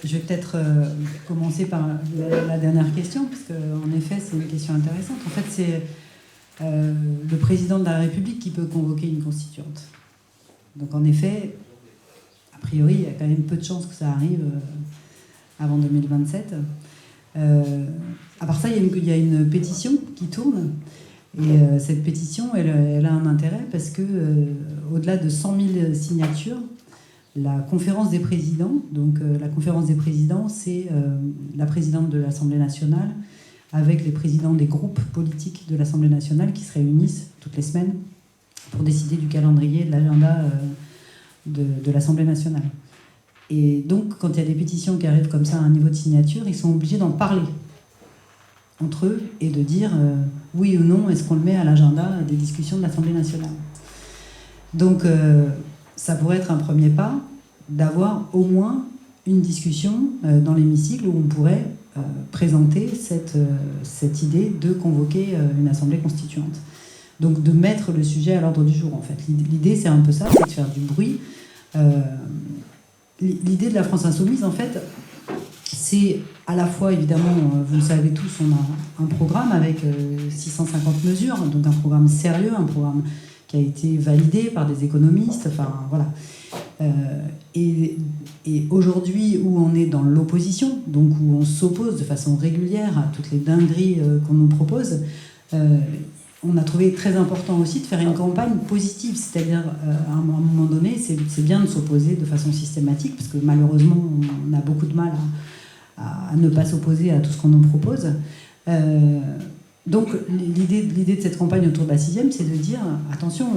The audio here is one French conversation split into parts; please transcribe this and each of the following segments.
Je vais peut-être commencer par la dernière question, parce qu'en effet, c'est une question intéressante. En fait, c'est le président de la République qui peut convoquer une constituante. Donc, en effet, a priori, il y a quand même peu de chances que ça arrive avant 2027. À part ça, il y a une pétition qui tourne. Et cette pétition, elle a un intérêt parce que, au-delà de 100 000 signatures, la conférence des présidents, donc la conférence des présidents, c'est la présidente de l'Assemblée nationale avec les présidents des groupes politiques de l'Assemblée nationale qui se réunissent toutes les semaines pour décider du calendrier, de l'agenda de l'Assemblée nationale. Et donc, quand il y a des pétitions qui arrivent comme ça à un niveau de signature, ils sont obligés d'en parler entre eux et de dire oui ou non, est-ce qu'on le met à l'agenda des discussions de l'Assemblée nationale. Donc, ça pourrait être un premier pas d'avoir au moins une discussion dans l'hémicycle où on pourrait présenter cette idée de convoquer une assemblée constituante. Donc de mettre le sujet à l'ordre du jour, en fait. L'idée, c'est un peu ça, c'est de faire du bruit. L'idée de la France Insoumise, en fait, c'est à la fois, évidemment, vous le savez tous, on a un programme avec 650 mesures, donc un programme sérieux, un programme qui a été validé par des économistes, enfin voilà. Et aujourd'hui, où on est dans l'opposition, donc où on s'oppose de façon régulière à toutes les dingueries qu'on nous propose, on a trouvé très important aussi de faire une campagne positive, c'est-à-dire à un moment donné, c'est bien de s'opposer de façon systématique, parce que malheureusement, on a beaucoup de mal à ne pas s'opposer à tout ce qu'on nous propose. Donc l'idée de cette campagne autour de la 6e, c'est de dire attention,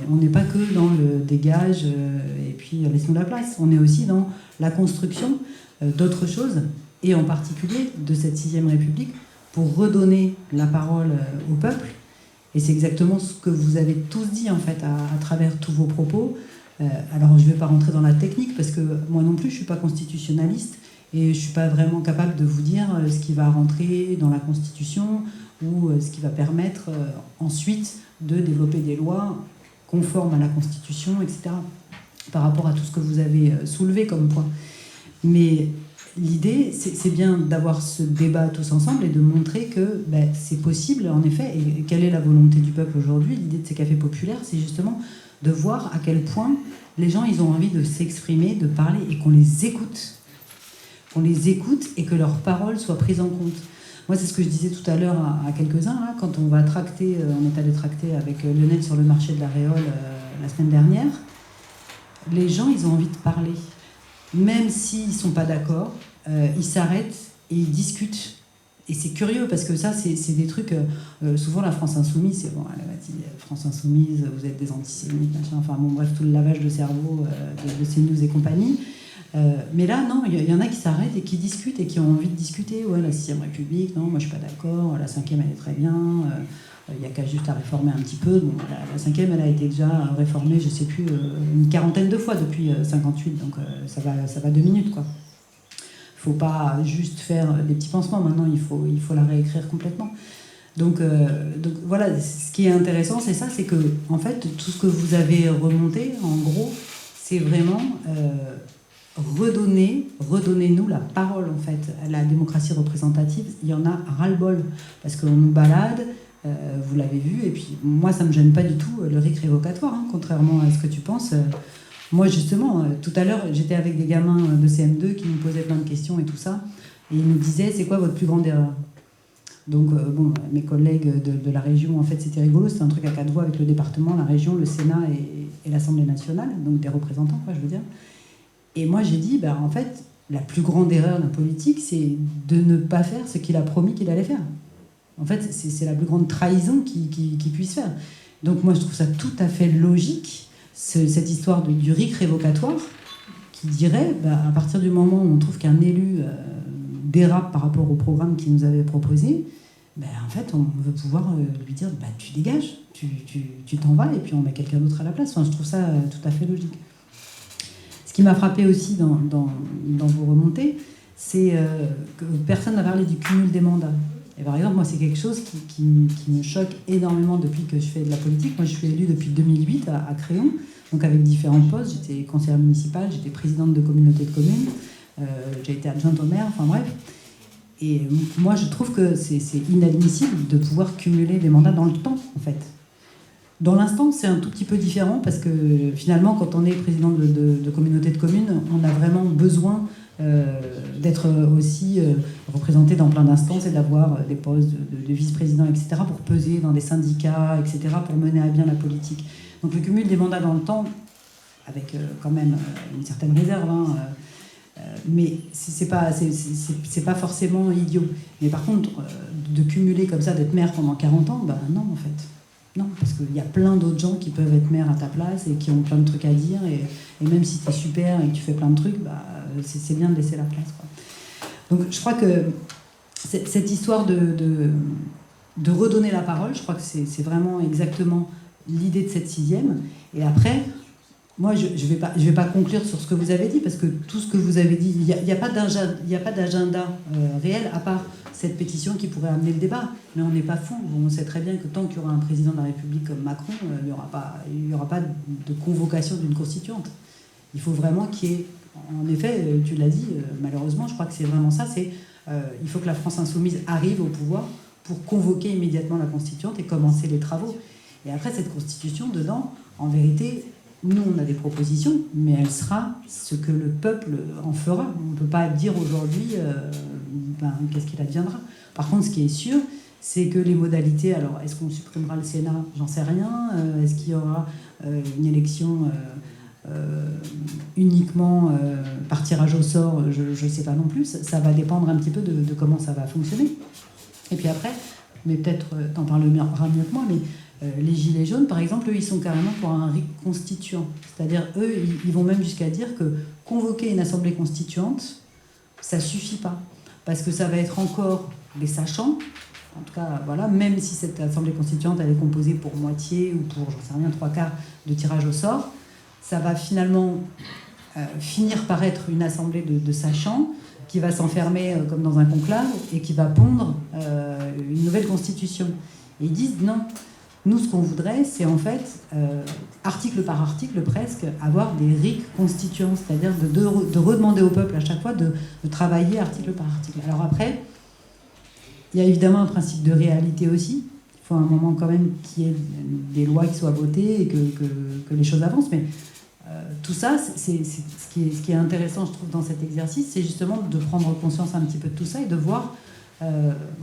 on n'est pas que dans le dégage et puis laisse-nous la place. On est aussi dans la construction d'autres choses, et en particulier de cette 6e République, pour redonner la parole au peuple. Et c'est exactement ce que vous avez tous dit en fait à travers tous vos propos. Alors je ne vais pas rentrer dans la technique parce que moi non plus je ne suis pas constitutionnaliste et je ne suis pas vraiment capable de vous dire ce qui va rentrer dans la Constitution ou ce qui va permettre ensuite de développer des lois conformes à la Constitution, etc. Par rapport à tout ce que vous avez soulevé comme point. Mais l'idée, c'est bien d'avoir ce débat tous ensemble et de montrer que c'est possible, en effet, et quelle est la volonté du peuple aujourd'hui. L'idée de ces cafés populaires, c'est justement de voir à quel point les gens, ils ont envie de s'exprimer, de parler, et qu'on les écoute. Qu'on les écoute et que leurs paroles soient prises en compte. Moi, c'est ce que je disais tout à l'heure à quelques-uns, là, quand on va tracter, on est allé tracter avec Lionel sur le marché de la Réole la semaine dernière, les gens, ils ont envie de parler. Même s'ils ne sont pas d'accord, ils s'arrêtent et ils discutent. Et c'est curieux, parce que ça, c'est des trucs... souvent, la France Insoumise, c'est bon, elle va dire, France Insoumise, vous êtes des antisémites, machin, enfin bon, bref, tout le lavage de cerveau de CNews et compagnie. Mais là, non, il y en a qui s'arrêtent et qui discutent et qui ont envie de discuter. Ouais, la 6e République, non, moi je suis pas d'accord. La 5e, elle est très bien. Il n'y a qu'à juste à réformer un petit peu. Bon, la 5e, elle a été déjà réformée, je sais plus, une quarantaine de fois depuis 58. Donc ça va 2 minutes, quoi. Il ne faut pas juste faire des petits pansements. Maintenant, il faut la réécrire complètement. Donc voilà, ce qui est intéressant, c'est ça, c'est que, en fait, tout ce que vous avez remonté, en gros, c'est vraiment... redonnez-nous la parole, en fait. La démocratie représentative, il y en a ras-le-bol, parce qu'on nous balade, vous l'avez vu, et puis moi ça me gêne pas du tout le RIC révocatoire, hein, contrairement à ce que tu penses. Moi justement, tout à l'heure j'étais avec des gamins de CM2 qui nous posaient plein de questions et tout ça, et ils nous disaient c'est quoi votre plus grande erreur. Donc bon, mes collègues de la région, en fait c'était rigolo, c'était un truc à 4 voix avec le département, la région, le Sénat et l'Assemblée nationale, donc des représentants, quoi, je veux dire. Et moi, j'ai dit, en fait, la plus grande erreur d'un politique, c'est de ne pas faire ce qu'il a promis qu'il allait faire. En fait, c'est la plus grande trahison qu'il puisse faire. Donc moi, je trouve ça tout à fait logique, cette histoire du RIC révocatoire, qui dirait, à partir du moment où on trouve qu'un élu dérape par rapport au programme qu'il nous avait proposé, en fait, on veut pouvoir lui dire, tu dégages, tu t'en vas, et puis on met quelqu'un d'autre à la place. Enfin, je trouve ça tout à fait logique. Ce qui m'a frappé aussi dans vos remontées, c'est que personne n'a parlé du cumul des mandats. Et par exemple, moi, c'est quelque chose qui me choque énormément depuis que je fais de la politique. Moi, je suis élue depuis 2008 à Créon, donc avec différents postes. J'étais conseillère municipale, j'étais présidente de communauté de communes, j'ai été adjointe au maire, enfin bref. Et moi, je trouve que c'est inadmissible de pouvoir cumuler des mandats dans le temps, en fait. Dans l'instant, c'est un tout petit peu différent parce que finalement, quand on est président de communauté de communes, on a vraiment besoin d'être aussi représenté dans plein d'instances et d'avoir des postes de vice-président, etc., pour peser dans des syndicats, etc., pour mener à bien la politique. Donc le cumul des mandats dans le temps, avec quand même une certaine réserve, hein, mais c'est pas forcément idiot. Mais par contre, de cumuler comme ça, d'être maire pendant 40 ans, ben non, en fait. Non, parce qu'il y a plein d'autres gens qui peuvent être maire à ta place et qui ont plein de trucs à dire. Et même si tu es super et que tu fais plein de trucs, bah, c'est bien de laisser la place, quoi. Donc je crois que cette histoire de redonner la parole, je crois que c'est vraiment exactement l'idée de cette 6e. Et après, moi, je vais pas conclure sur ce que vous avez dit, parce que tout ce que vous avez dit, il n'y a pas d'agenda réel, à part cette pétition qui pourrait amener le débat. Mais on n'est pas fou. On sait très bien que tant qu'il y aura un président de la République comme Macron, il n'y aura pas de convocation d'une constituante. Il faut vraiment qu'il y ait... En effet, tu l'as dit, malheureusement, je crois que c'est vraiment ça, il faut que la France insoumise arrive au pouvoir pour convoquer immédiatement la constituante et commencer les travaux. Et après, cette constitution, dedans, en vérité... Nous, on a des propositions, mais elle sera ce que le peuple en fera. On ne peut pas dire aujourd'hui qu'est-ce qu'il adviendra. Par contre, ce qui est sûr, c'est que les modalités... Alors, est-ce qu'on supprimera le Sénat? J'en sais rien. Est-ce qu'il y aura une élection uniquement par tirage au sort? Je ne sais pas non plus. Ça va dépendre un petit peu de comment ça va fonctionner. Et puis après, mais peut-être t'en parleras mieux que moi, mais... les Gilets jaunes, par exemple, eux, ils sont carrément pour un RIC constituant. C'est-à-dire, eux, ils vont même jusqu'à dire que convoquer une assemblée constituante, ça ne suffit pas. Parce que ça va être encore des sachants. En tout cas, voilà, même si cette assemblée constituante, elle est composée pour moitié ou pour, j'en sais rien, 3/4 de tirage au sort, ça va finalement finir par être une assemblée de sachants qui va s'enfermer comme dans un conclave et qui va pondre une nouvelle constitution. Et ils disent non. Nous, ce qu'on voudrait, c'est en fait, article par article presque, avoir des RIC constituants, c'est-à-dire de redemander au peuple à chaque fois de travailler article par article. Alors après, il y a évidemment un principe de réalité aussi. Il faut un moment quand même qu'il y ait des lois qui soient votées et que les choses avancent. Mais tout ça, ce qui est intéressant, je trouve, dans cet exercice, c'est justement de prendre conscience un petit peu de tout ça et de voir...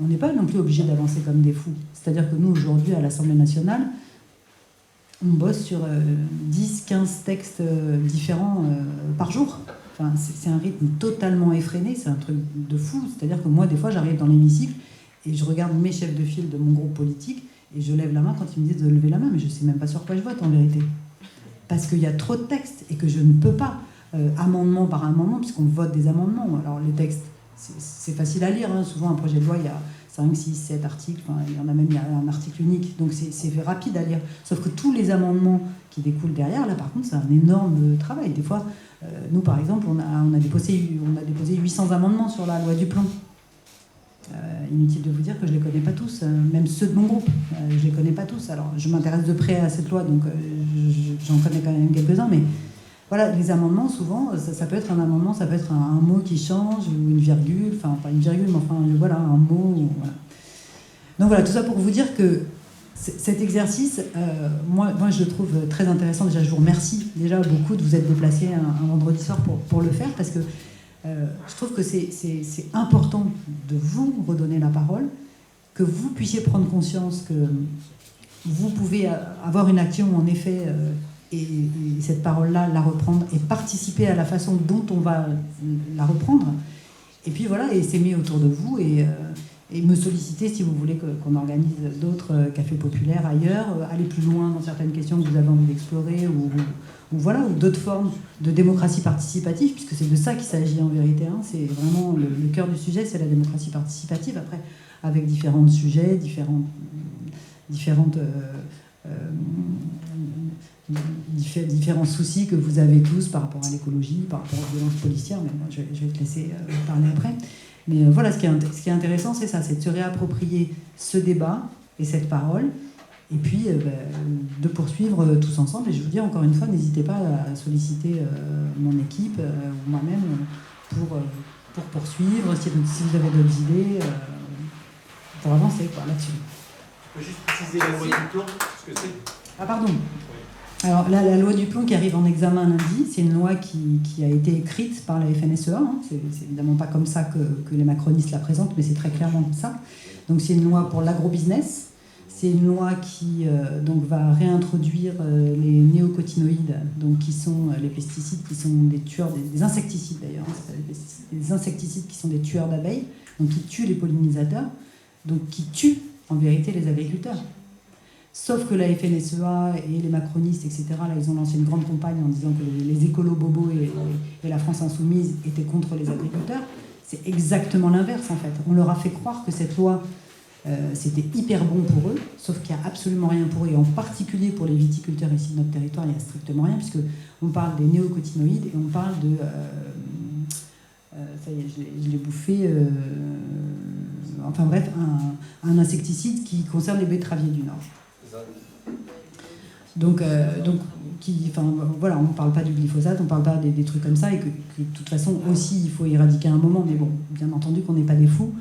on n'est pas non plus obligé d'avancer comme des fous. C'est-à-dire que nous, aujourd'hui, à l'Assemblée nationale, on bosse sur 10-15 textes différents par jour. Enfin, c'est un rythme totalement effréné, c'est un truc de fou. C'est-à-dire que moi, des fois, j'arrive dans l'hémicycle et je regarde mes chefs de file de mon groupe politique et je lève la main quand ils me disent de lever la main, mais je ne sais même pas sur quoi je vote en vérité. Parce qu'il y a trop de textes et que je ne peux pas, amendement par amendement, puisqu'on vote des amendements. Alors les textes, c'est facile à lire, hein. Souvent un projet de loi, il y a 5, 6, 7 articles, enfin, il y en a même, il y a un article unique, donc c'est rapide à lire. Sauf que tous les amendements qui découlent derrière, là par contre, c'est un énorme travail. Des fois, nous par exemple, on a déposé 800 amendements sur la loi du plan. Inutile de vous dire que je ne les connais pas tous, même ceux de mon groupe, je ne les connais pas tous. Alors je m'intéresse de près à cette loi, donc j'en connais quand même quelques-uns, mais voilà, les amendements, souvent, ça peut être un amendement, ça peut être un mot qui change, ou une virgule, enfin, pas une virgule, mais enfin, voilà, un mot. Voilà. Donc voilà, tout ça pour vous dire que cet exercice, moi, je le trouve très intéressant. Déjà, je vous remercie déjà beaucoup de vous être déplacés un vendredi soir pour le faire, parce que je trouve que c'est important de vous redonner la parole, que vous puissiez prendre conscience que vous pouvez avoir une action, en effet... Et cette parole-là, la reprendre et participer à la façon dont on va la reprendre. Et puis voilà, et s'aimer autour de vous et me solliciter si vous voulez qu'on organise d'autres cafés populaires ailleurs, aller plus loin dans certaines questions que vous avez envie d'explorer ou voilà, ou d'autres formes de démocratie participative, puisque c'est de ça qu'il s'agit en vérité. Hein. C'est vraiment le cœur du sujet, c'est la démocratie participative. Après, avec différents sujets, différentes différents soucis que vous avez tous par rapport à l'écologie, par rapport aux violences policières, mais moi je vais te laisser parler après. Mais voilà, ce qui est intéressant, c'est ça, c'est de se réapproprier ce débat et cette parole, et puis de poursuivre tous ensemble. Et je vous dis encore une fois, n'hésitez pas à solliciter mon équipe ou moi-même pour poursuivre, si vous avez d'autres idées, pour avancer là-dessus. Je peux juste préciser la loi du plomb, ce que c'est. Ah pardon. Alors la loi du plomb qui arrive en examen lundi, c'est une loi qui a été écrite par la FNSEA. Hein. C'est évidemment pas comme ça que les macronistes la présentent, mais c'est très clairement comme ça. Donc c'est une loi pour l'agrobusiness. C'est une loi qui donc va réintroduire les néocotinoïdes, donc qui sont les pesticides qui sont des tueurs, des insecticides d'ailleurs, hein, c'est pas des pesticides, des insecticides qui sont des tueurs d'abeilles, donc qui tuent les pollinisateurs, donc qui tuent en vérité les agriculteurs. Sauf que la FNSEA et les macronistes, etc., là, ils ont lancé une grande campagne en disant que les écolos bobos et la France insoumise étaient contre les agriculteurs. C'est exactement l'inverse, en fait. On leur a fait croire que cette loi, c'était hyper bon pour eux, sauf qu'il n'y a absolument rien pour eux, et en particulier pour les viticulteurs ici de notre territoire, il n'y a strictement rien, puisqu'on parle des néocotinoïdes et on parle de... ça y est, je l'ai bouffé... enfin bref, un insecticide qui concerne les betteraviers du Nord. Donc voilà, on ne parle pas du glyphosate, on ne parle pas des trucs comme ça, et que de toute façon aussi il faut éradiquer à un moment, mais bon, bien entendu qu'on n'est pas des fous.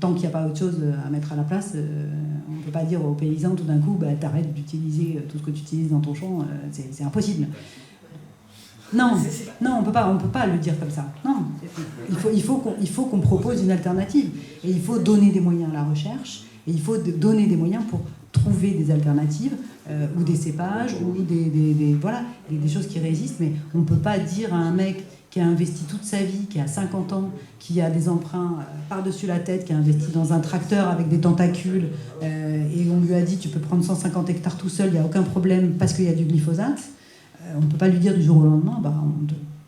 Tant qu'il n'y a pas autre chose à mettre à la place, on ne peut pas dire aux paysans tout d'un coup, t'arrêtes d'utiliser tout ce que tu utilises dans ton champ, c'est impossible. Non, on peut pas le dire comme ça. Non, il faut qu'on propose une alternative, et il faut donner des moyens à la recherche, et il faut donner des moyens pour trouver des alternatives, ou des cépages, ou des choses qui résistent, mais on ne peut pas dire à un mec qui a investi toute sa vie, qui a 50 ans, qui a des emprunts par-dessus la tête, qui a investi dans un tracteur avec des tentacules, et on lui a dit tu peux prendre 150 hectares tout seul, il n'y a aucun problème parce qu'il y a du glyphosate, on ne peut pas lui dire du jour au lendemain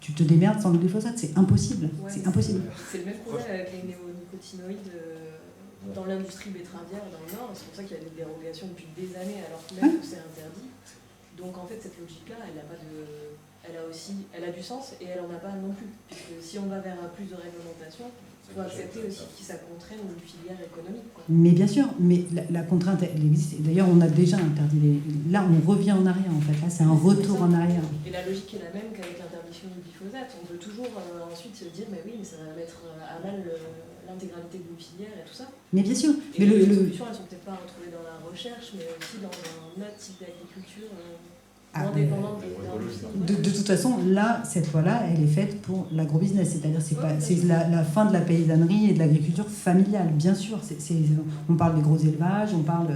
tu te démerdes sans le glyphosate, c'est impossible. Ouais, c'est impossible. C'est le même problème avec les néonicotinoïdes dans l'industrie betteravière dans le Nord, c'est pour ça qu'il y a des dérogations depuis des années alors que même c'est interdit. Donc en fait cette logique-là, elle a du sens et elle n'en a pas non plus. Puisque si on va vers plus de réglementation, il faut accepter aussi que ça contraigne une filière économique. Quoi. Mais bien sûr, mais la contrainte, elle existe. D'ailleurs, on a déjà interdit Là, on revient en arrière, en fait. Là, c'est un retour en arrière. Et la logique est la même qu'avec l'interdiction du glyphosate. On peut toujours ensuite se dire, mais oui, mais ça va mettre à mal l'intégralité d'une filière et tout ça. Mais bien sûr. Et les solutions, elles sont peut-être pas retrouvées dans la recherche, mais aussi dans un autre type d'agriculture. De toute façon, là, cette loi-là, elle est faite pour l'agrobusiness, c'est-à-dire c'est la fin de la paysannerie et de l'agriculture familiale, bien sûr. On parle des gros élevages, on parle...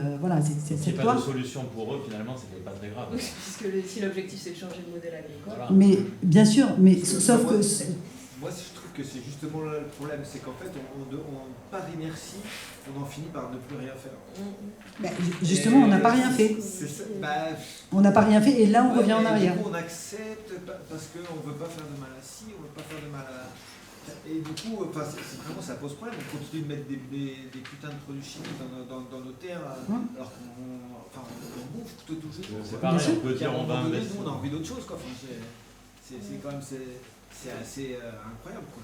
S'il n'y a pas de solution pour eux, finalement, c'est pas très grave. Oui, puisque si l'objectif c'est de changer le modèle agricole... Voilà. Mais bien sûr, mais sauf que... Moi, je trouve que c'est justement là le problème, c'est qu'en fait, par inertie, on en finit par ne plus rien faire. Justement, on n'a pas rien fait. On n'a pas rien fait, et là, on revient en arrière. Du coup, on accepte parce qu'on ne veut pas faire de mal à ci, on ne veut pas faire de mal à... Et du coup, vraiment, ça pose problème. On continue de mettre des putains de produits chimiques dans nos terres, alors qu'on bouffe tout toujours. C'est pareil, on peut dire on va investir. On a envie d'autre chose, quoi. C'est quand même... C'est assez incroyable. Quoi.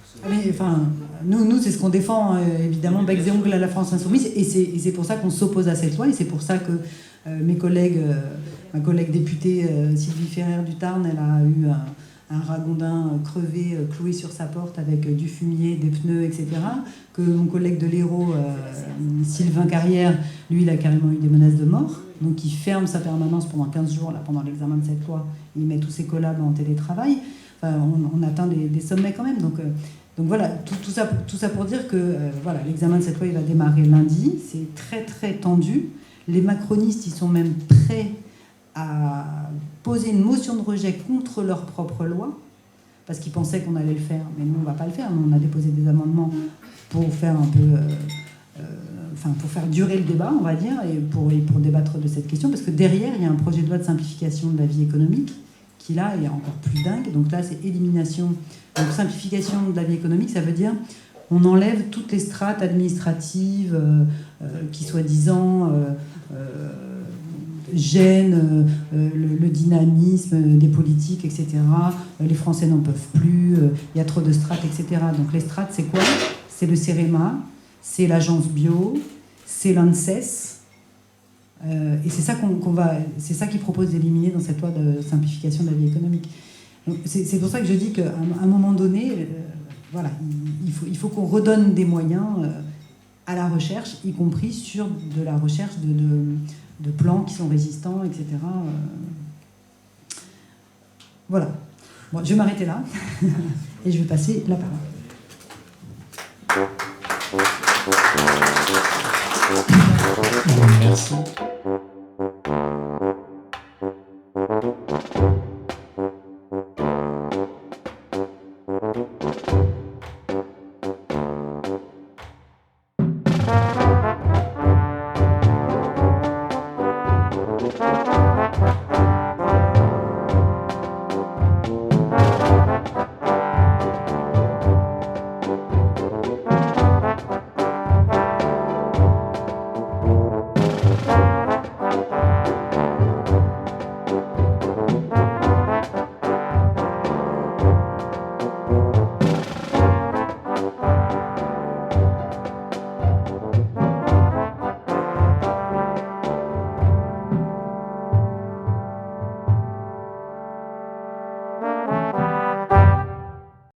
Mais nous c'est ce qu'on défend évidemment bec et ongle à la France insoumise, et c'est pour ça qu'on s'oppose à cette loi, et c'est pour ça que ma collègue députée Sylvie Ferrer du Tarn, elle a eu un ragondin crevé, cloué sur sa porte avec du fumier, des pneus, etc. Que mon collègue de l'Hérault, Sylvain Carrière, lui, il a carrément eu des menaces de mort. Donc il ferme sa permanence pendant 15 jours là, pendant l'examen de cette loi. Il met tous ses collabs en télétravail. On atteint des sommets quand même. Donc voilà, tout ça pour dire que l'examen de cette loi il va démarrer lundi. C'est très très tendu. Les macronistes, ils sont même prêts à poser une motion de rejet contre leur propre loi, parce qu'ils pensaient qu'on allait le faire. Mais nous, on ne va pas le faire. Nous, on a déposé des amendements pour faire un peu... pour faire durer le débat, on va dire, et pour débattre de cette question, parce que derrière, il y a un projet de loi de simplification de la vie économique, qui là est encore plus dingue. Donc là, c'est élimination, donc simplification de la vie économique, ça veut dire on enlève toutes les strates administratives qui soi-disant gênent le dynamisme des politiques, etc. Les Français n'en peuvent plus, il y a trop de strates, etc. Donc les strates, c'est quoi? C'est le CEREMA, c'est l'agence bio, c'est l'ANSES. Et c'est ça c'est ça qu'ils proposent d'éliminer dans cette loi de simplification de la vie économique. Donc c'est pour ça que je dis qu'à un moment donné, voilà, il faut qu'on redonne des moyens à la recherche, y compris sur de la recherche de plants qui sont résistants, etc. Voilà. Bon, je vais m'arrêter là et je vais passer la parole. Merci.